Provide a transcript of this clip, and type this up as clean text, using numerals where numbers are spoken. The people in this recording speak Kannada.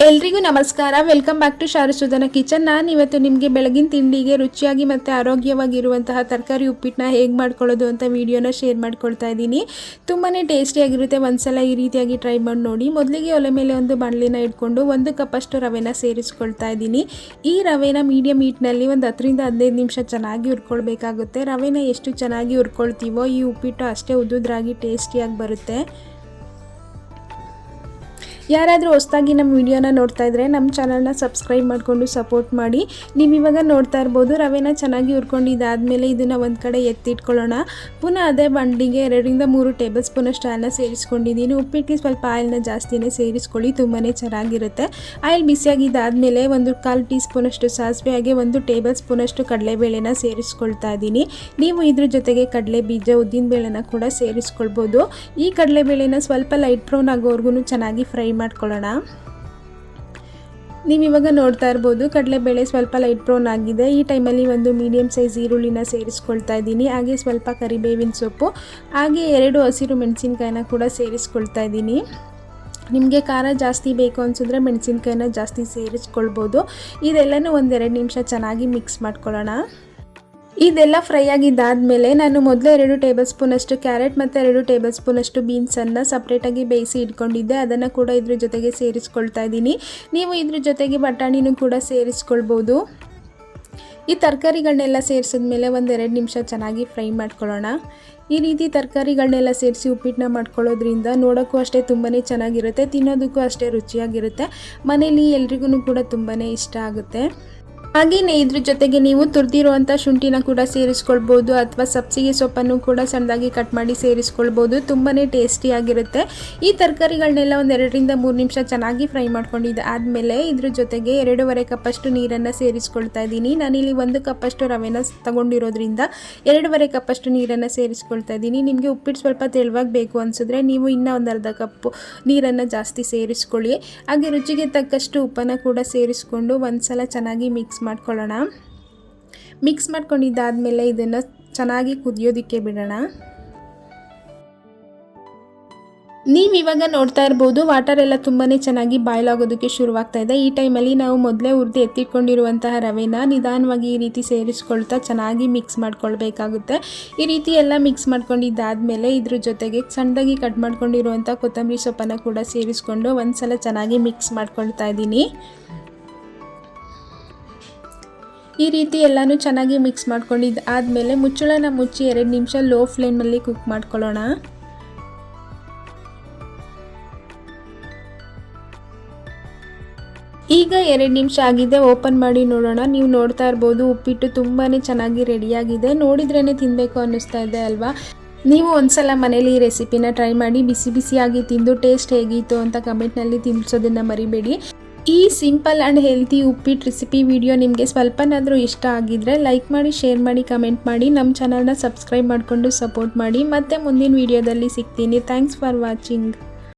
ಎಲ್ರಿಗೂ ನಮಸ್ಕಾರ. ವೆಲ್ಕಮ್ ಬ್ಯಾಕ್ ಟು ಶಾರುಸುಧನ ಕಿಚನ್. ನಾನು ಇವತ್ತು ನಿಮಗೆ ಬೆಳಗಿನ ತಿಂಡಿಗೆ ರುಚಿಯಾಗಿ ಮತ್ತು ಆರೋಗ್ಯವಾಗಿರುವಂತಹ ತರಕಾರಿ ಉಪ್ಪಿಟ್ಟನ್ನ ಹೇಗೆ ಮಾಡ್ಕೊಳ್ಳೋದು ಅಂತ ವಿಡಿಯೋನ ಶೇರ್ ಮಾಡ್ಕೊಳ್ತಾ ಇದ್ದೀನಿ. ತುಂಬಾ ಟೇಸ್ಟಿಯಾಗಿರುತ್ತೆ. ಒಂದ್ಸಲ ಈ ರೀತಿಯಾಗಿ ಟ್ರೈ ಮಾಡಿ ನೋಡಿ. ಮೊದಲಿಗೆ ಒಲೆ ಮೇಲೆ ಒಂದು ಬಾಣಲಿನ ಇಟ್ಕೊಂಡು 1 ಕಪ್ಪಷ್ಟು ರವೆನ ಸೇರಿಸ್ಕೊಳ್ತಾ ಇದ್ದೀನಿ. ಈ ರವೆನ ಮೀಡಿಯಂ ಹೀಟ್ನಲ್ಲಿ ಒಂದು 10ರಿಂದ 15 ನಿಮಿಷ ಚೆನ್ನಾಗಿ ಹುರ್ಕೊಳ್ಬೇಕಾಗುತ್ತೆ. ರವೆನ ಎಷ್ಟು ಚೆನ್ನಾಗಿ ಹುರ್ಕೊಳ್ತೀವೋ ಈ ಉಪ್ಪಿಟ್ಟು ಅಷ್ಟೇ ಉದ್ದುದ್ರಾಗಿ ಟೇಸ್ಟಿಯಾಗಿ ಬರುತ್ತೆ. ಯಾರಾದರೂ ಹೊಸದಾಗಿ ನಮ್ಮ ವಿಡಿಯೋನ ನೋಡ್ತಾ ಇದ್ದರೆ ನಮ್ಮ ಚಾನಲ್ನ ಸಬ್ಸ್ಕ್ರೈಬ್ ಮಾಡಿಕೊಂಡು ಸಪೋರ್ಟ್ ಮಾಡಿ. ನೀವು ಇವಾಗ ನೋಡ್ತಾ ಇರ್ಬೋದು ರವೆನ ಚೆನ್ನಾಗಿ ಹುರ್ಕೊಂಡಿದ್ದಾದಮೇಲೆ ಇದನ್ನು ಒಂದು ಕಡೆ ಎತ್ತಿಟ್ಕೊಳ್ಳೋಣ. ಪುನಃ ಅದೇ ಬಾಣಲಿಗೆ 2ರಿಂದ 3 ಟೇಬಲ್ ಸ್ಪೂನಷ್ಟು ಆಯಿಲ್ನ ಸೇರಿಸ್ಕೊಂಡಿದ್ದೀನಿ. ಉಪ್ಪಿಟ್ಟಿಗೆ ಸ್ವಲ್ಪ ಆಯಿಲ್ನ ಜಾಸ್ತಿನೇ ಸೇರಿಸ್ಕೊಳ್ಳಿ, ತುಂಬಾ ಚೆನ್ನಾಗಿರುತ್ತೆ. ಆಯಿಲ್ ಬಿಸಿಯಾಗಿದ್ದಾದಮೇಲೆ 1/4 ಟೀ ಸ್ಪೂನಷ್ಟು ಸಾಸಿವೆ ಹಾಗೆ 1 ಟೇಬಲ್ ಸ್ಪೂನಷ್ಟು ಕಡಲೆಬೇಳೆನ ಸೇರಿಸ್ಕೊಳ್ತಾ ಇದ್ದೀನಿ. ನೀವು ಇದ್ರ ಜೊತೆಗೆ ಕಡಲೆ ಬೀಜ, ಉದ್ದಿನಬೇಳೆನ ಕೂಡ ಸೇರಿಸ್ಕೊಳ್ಬೋದು. ಈ ಕಡಲೆಬೇಳೆನ ಸ್ವಲ್ಪ ಲೈಟ್ ಬ್ರೌನ್ ಆಗೋವರೆಗೂ ಚೆನ್ನಾಗಿ ಫ್ರೈ ಮಾಡ್ಕೊಳ್ಳೋಣ. ನೀವು ಇವಾಗ ನೋಡ್ತಾ ಇರ್ಬೋದು ಕಡಲೆಬೇಳೆ ಸ್ವಲ್ಪ ಲೈಟ್ ಬ್ರೌನ್ ಆಗಿದೆ. ಈ ಟೈಮಲ್ಲಿ ಒಂದು ಮೀಡಿಯಂ ಸೈಜ್ ಈರುಳ್ಳಿನ ಸೇರಿಸ್ಕೊಳ್ತಾ ಇದ್ದೀನಿ. ಹಾಗೆ ಸ್ವಲ್ಪ ಕರಿಬೇವಿನ ಸೊಪ್ಪು ಹಾಗೆ 2 ಹಸಿರು ಮೆಣಸಿನ್ಕಾಯಿನ ಕೂಡ ಸೇರಿಸ್ಕೊಳ್ತಾ ಇದ್ದೀನಿ. ನಿಮಗೆ ಖಾರ ಜಾಸ್ತಿ ಬೇಕು ಅನಿಸಿದ್ರೆ ಮೆಣಸಿನ್ಕಾಯಿನ ಜಾಸ್ತಿ ಸೇರಿಸ್ಕೊಳ್ಬೋದು. ಇದೆಲ್ಲನೂ 1-2 ನಿಮಿಷ ಚೆನ್ನಾಗಿ ಮಿಕ್ಸ್ ಮಾಡ್ಕೊಳ್ಳೋಣ. ಇದೆಲ್ಲ ಫ್ರೈ ಆಗಿದ್ದಾದಮೇಲೆ ನಾನು ಮೊದಲೇ 2 ಟೇಬಲ್ ಸ್ಪೂನಷ್ಟು ಕ್ಯಾರೆಟ್ ಮತ್ತು 2 ಟೇಬಲ್ ಸ್ಪೂನಷ್ಟು ಬೀನ್ಸನ್ನು ಸಪ್ರೇಟಾಗಿ ಬೇಯಿಸಿ ಇಟ್ಕೊಂಡಿದ್ದೆ. ಅದನ್ನು ಕೂಡ ಇದ್ರ ಜೊತೆಗೆ ಸೇರಿಸ್ಕೊಳ್ತಾ ಇದ್ದೀನಿ. ನೀವು ಇದ್ರ ಜೊತೆಗೆ ಬಟಾಣಿನೂ ಕೂಡ ಸೇರಿಸ್ಕೊಳ್ಬೋದು. ಈ ತರಕಾರಿಗಳನ್ನೆಲ್ಲ ಸೇರಿಸಿದ್ಮೇಲೆ 1-2 ನಿಮಿಷ ಚೆನ್ನಾಗಿ ಫ್ರೈ ಮಾಡ್ಕೊಳ್ಳೋಣ. ಈ ರೀತಿ ತರಕಾರಿಗಳನ್ನೆಲ್ಲ ಸೇರಿಸಿ ಉಪ್ಪಿಟ್ಟನ್ನ ಮಾಡ್ಕೊಳ್ಳೋದ್ರಿಂದ ನೋಡೋಕ್ಕೂ ಅಷ್ಟೇ ತುಂಬಾ ಚೆನ್ನಾಗಿರುತ್ತೆ, ತಿನ್ನೋದಕ್ಕೂ ಅಷ್ಟೇ ರುಚಿಯಾಗಿರುತ್ತೆ. ಮನೇಲಿ ಎಲ್ರಿಗೂ ಕೂಡ ತುಂಬಾ ಇಷ್ಟ ಆಗುತ್ತೆ. ಹಾಗೆಯೇ ಇದ್ರ ಜೊತೆಗೆ ನೀವು ತುರಿದಿರುವಂಥ ಶುಂಠಿನ ಕೂಡ ಸೇರಿಸ್ಕೊಳ್ಬೋದು ಅಥವಾ ಸಬ್ಸಿಗೆ ಸೊಪ್ಪನ್ನು ಕೂಡ ಸಣ್ಣದಾಗಿ ಕಟ್ ಮಾಡಿ ಸೇರಿಸ್ಕೊಳ್ಬೋದು. ತುಂಬಾ ಟೇಸ್ಟಿಯಾಗಿರುತ್ತೆ. ಈ ತರಕಾರಿಗಳನ್ನೆಲ್ಲ 2-3 ನಿಮಿಷ ಚೆನ್ನಾಗಿ ಫ್ರೈ ಮಾಡ್ಕೊಂಡಿದ್ದು ಆದಮೇಲೆ ಇದ್ರ ಜೊತೆಗೆ 2.5 ಕಪ್ಪಷ್ಟು ನೀರನ್ನು ಸೇರಿಸ್ಕೊಳ್ತಾ ಇದ್ದೀನಿ. ನಾನಿಲ್ಲಿ 1 ಕಪ್ಪಷ್ಟು ರವೆನ ತಗೊಂಡಿರೋದ್ರಿಂದ 2.5 ಕಪ್ಪಷ್ಟು ನೀರನ್ನು ಸೇರಿಸ್ಕೊಳ್ತಾ ಇದ್ದೀನಿ. ನಿಮಗೆ ಉಪ್ಪಿಟ್ಟು ಸ್ವಲ್ಪ ತೆಳುವಾಗಿ ಬೇಕು ಅನಿಸಿದ್ರೆ ನೀವು ಇನ್ನೂ 1/2 ಕಪ್ಪು ನೀರನ್ನು ಜಾಸ್ತಿ ಸೇರಿಸ್ಕೊಳ್ಳಿ. ಹಾಗೆ ರುಚಿಗೆ ತಕ್ಕಷ್ಟು ಉಪ್ಪನ್ನು ಕೂಡ ಸೇರಿಸ್ಕೊಂಡು ಒಂದ್ಸಲ ಚೆನ್ನಾಗಿ ಮಿಕ್ಸ್ ಮಾಡ್ಕೊಳ್ಳೋಣ. ಮಿಕ್ಸ್ ಮಾಡ್ಕೊಂಡಿದ್ದಾದಮೇಲೆ ಇದನ್ನು ಚೆನ್ನಾಗಿ ಕುದಿಯೋದಕ್ಕೆ ಬಿಡೋಣ. ನೀವು ಇವಾಗ ನೋಡ್ತಾ ಇರ್ಬೋದು ವಾಟರ್ ಎಲ್ಲ ತುಂಬಾ ಚೆನ್ನಾಗಿ ಬಾಯ್ಲ್ ಆಗೋದಕ್ಕೆ ಶುರುವಾಗ್ತಾ ಇದೆ. ಈ ಟೈಮಲ್ಲಿ ನಾವು ಮೊದಲೇ ಹುರಿದು ಎತ್ತಿಟ್ಕೊಂಡಿರುವಂತಹ ರವೆನ ನಿಧಾನವಾಗಿ ಈ ರೀತಿ ಸೇರಿಸ್ಕೊಳ್ತಾ ಚೆನ್ನಾಗಿ ಮಿಕ್ಸ್ ಮಾಡ್ಕೊಳ್ಬೇಕಾಗುತ್ತೆ. ಈ ರೀತಿ ಎಲ್ಲ ಮಿಕ್ಸ್ ಮಾಡ್ಕೊಂಡಿದ್ದಾದಮೇಲೆ ಇದ್ರ ಜೊತೆಗೆ ಸಣ್ಣದಾಗಿ ಕಟ್ ಮಾಡ್ಕೊಂಡಿರುವಂಥ ಕೊತ್ತಂಬರಿ ಸೊಪ್ಪನ್ನು ಕೂಡ ಸೇರಿಸ್ಕೊಂಡು ಒಂದ್ಸಲ ಚೆನ್ನಾಗಿ ಮಿಕ್ಸ್ ಮಾಡ್ಕೊಳ್ತಾ ಇದ್ದೀನಿ. ಈ ರೀತಿ ಎಲ್ಲನೂ ಚೆನ್ನಾಗಿ ಮಿಕ್ಸ್ ಮಾಡ್ಕೊಂಡಿದ್ದು ಆದಮೇಲೆ ಮುಚ್ಚಳನ ಮುಚ್ಚಿ 2 ನಿಮಿಷ ಲೋ ಫ್ಲೇಮಲ್ಲಿ ಕುಕ್ ಮಾಡ್ಕೊಳ್ಳೋಣ. ಈಗ 2 ನಿಮಿಷ ಆಗಿದೆ, ಓಪನ್ ಮಾಡಿ ನೋಡೋಣ. ನೀವು ನೋಡ್ತಾ ಇರ್ಬೋದು ಉಪ್ಪಿಟ್ಟು ತುಂಬಾ ಚೆನ್ನಾಗಿ ರೆಡಿಯಾಗಿದೆ. ನೋಡಿದ್ರೇ ತಿನ್ನಬೇಕು ಅನ್ನಿಸ್ತಾ ಇದೆ ಅಲ್ವಾ? ನೀವು ಒಂದ್ಸಲ ಮನೇಲಿ ಈ ರೆಸಿಪಿನ ಟ್ರೈ ಮಾಡಿ ಬಿಸಿ ಬಿಸಿಯಾಗಿ ತಿಂದು ಟೇಸ್ಟ್ ಹೇಗಿತ್ತು ಅಂತ ಕಮೆಂಟ್ನಲ್ಲಿ ತಿಳಿಸೋದನ್ನು ಮರಿಬೇಡಿ. ಈ simple and healthy uppittu recipe video ನಿಮಗೆ ಸ್ವಲ್ಪನಾದರೂ ಇಷ್ಟ ಆಗಿದ್ದರೆ ಲೈಕ್ ಮಾಡಿ, ಶೇರ್ ಮಾಡಿ, ಕಮೆಂಟ್ ಮಾಡಿ. ನಮ್ಮ ಚಾನಲ್ನ ಸಬ್ಸ್ಕ್ರೈಬ್ ಮಾಡಿಕೊಂಡು ಸಪೋರ್ಟ್ ಮಾಡಿ. ಮತ್ತೆ ಮುಂದಿನ ವಿಡಿಯೋದಲ್ಲಿ ಸಿಗ್ತೀನಿ. Thanks for watching.